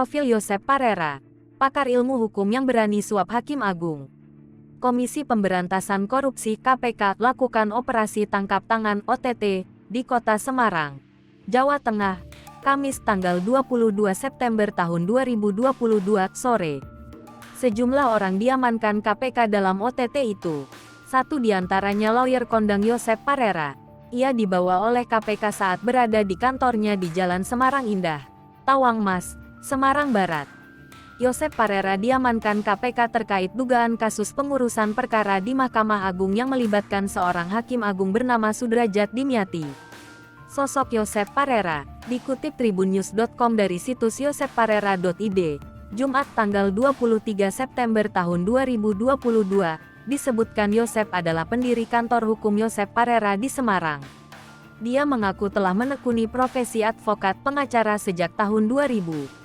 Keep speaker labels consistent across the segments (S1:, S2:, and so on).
S1: Profil Josep Parera, pakar ilmu hukum yang berani suap Hakim Agung. Komisi Pemberantasan Korupsi (KPK) lakukan operasi tangkap tangan (OTT) di Kota Semarang, Jawa Tengah, Kamis tanggal 22 September tahun 2022 sore. Sejumlah orang diamankan KPK dalam OTT itu. Satu diantaranya lawyer kondang Josep Parera. Ia dibawa oleh KPK saat berada di kantornya di Jalan Semarang Indah, Tawangmas, Semarang Barat. Josep Parera diamankan KPK terkait dugaan kasus pengurusan perkara di Mahkamah Agung yang melibatkan seorang Hakim Agung bernama Sudrajat Dimyati. Sosok Josep Parera, dikutip tribunnews.com dari situs josepparera.id, Jumat tanggal 23 September tahun 2022, disebutkan Josep adalah pendiri kantor hukum Josep Parera di Semarang. Dia mengaku telah menekuni profesi advokat pengacara sejak tahun 2000.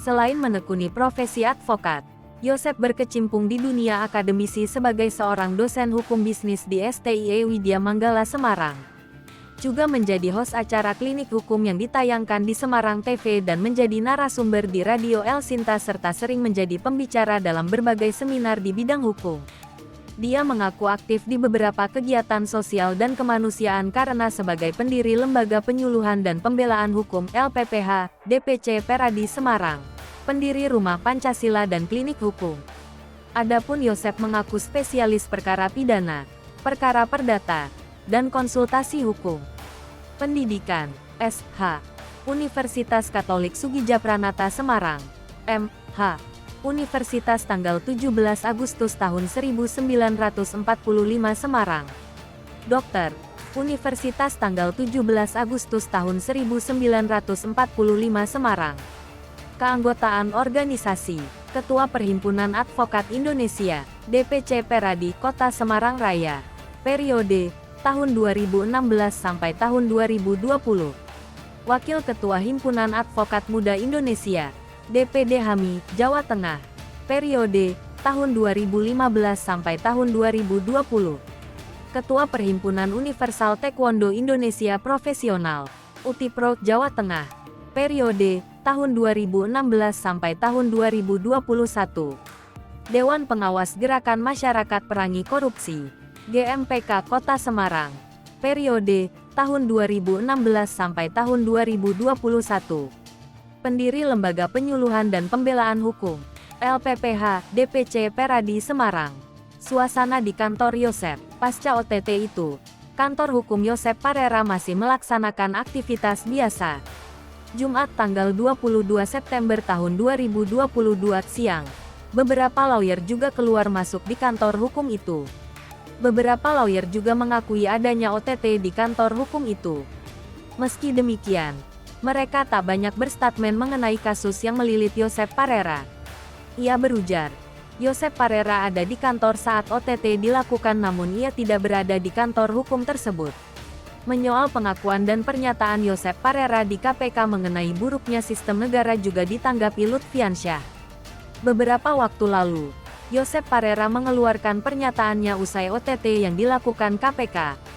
S1: Selain menekuni profesi advokat, Josep berkecimpung di dunia akademisi sebagai seorang dosen hukum bisnis di STIE Widya Manggala Semarang. Juga menjadi host acara klinik hukum yang ditayangkan di Semarang TV dan menjadi narasumber di Radio El Sinta serta sering menjadi pembicara dalam berbagai seminar di bidang hukum. Dia mengaku aktif di beberapa kegiatan sosial dan kemanusiaan karena sebagai pendiri Lembaga Penyuluhan dan Pembelaan Hukum LPPH, DPC Peradi Semarang, pendiri Rumah Pancasila dan Klinik Hukum. Adapun Josep mengaku spesialis perkara pidana, perkara perdata, dan konsultasi hukum. Pendidikan, S.H. Universitas Katolik Sugija Pranata Semarang, M.H. Universitas tanggal 17 Agustus tahun 1945 Semarang. Dokter, Universitas tanggal 17 Agustus tahun 1945 Semarang. Keanggotaan organisasi, Ketua Perhimpunan Advokat Indonesia, DPC Peradi Kota Semarang Raya, periode tahun 2016 sampai tahun 2020. Wakil Ketua Himpunan Advokat Muda Indonesia, DPD HAMI, Jawa Tengah, periode tahun 2015 sampai tahun 2020. Ketua Perhimpunan Universal Taekwondo Indonesia Profesional, UTIPRO, Jawa Tengah, periode tahun 2016 sampai tahun 2021. Dewan Pengawas Gerakan Masyarakat Perangi Korupsi, GMPK Kota Semarang, periode tahun 2016 sampai tahun 2021. Pendiri Lembaga Penyuluhan dan Pembelaan Hukum, LPPH, DPC Peradi Semarang. Suasana di kantor Josep, pasca OTT itu, kantor hukum Josep Parera masih melaksanakan aktivitas biasa. Jumat tanggal 22 September tahun 2022 siang, beberapa lawyer juga keluar masuk di kantor hukum itu. Beberapa lawyer juga mengakui adanya OTT di kantor hukum itu. Meski demikian, mereka tak banyak berstatement mengenai kasus yang melilit Josep Parera. Ia berujar, Josep Parera ada di kantor saat OTT dilakukan namun ia tidak berada di kantor hukum tersebut. Menyoal pengakuan dan pernyataan Josep Parera di KPK mengenai buruknya sistem negara juga ditanggapi Lutfiansyah. Beberapa waktu lalu, Josep Parera mengeluarkan pernyataannya usai OTT yang dilakukan KPK.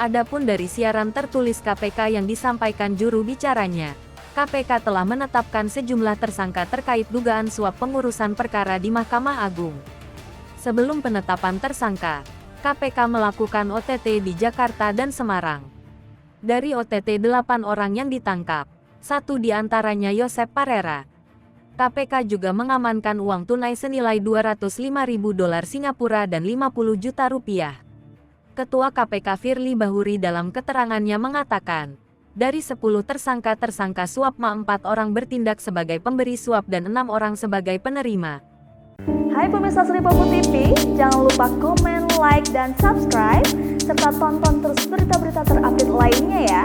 S1: Adapun dari siaran tertulis KPK yang disampaikan juru bicaranya, KPK telah menetapkan sejumlah tersangka terkait dugaan suap pengurusan perkara di Mahkamah Agung. Sebelum penetapan tersangka, KPK melakukan OTT di Jakarta dan Semarang. Dari OTT 8 orang yang ditangkap, satu di antaranya Josep Parera. KPK juga mengamankan uang tunai senilai 205.000 dolar Singapura dan 50 juta rupiah. Ketua KPK Firly Bahuri dalam keterangannya mengatakan, dari 10 tersangka suap 4 orang bertindak sebagai pemberi suap dan 6 orang sebagai penerima.
S2: Hai pemirsa Sri Popo TV, jangan lupa komen, like, dan subscribe, serta tonton terus berita-berita terupdate lainnya ya.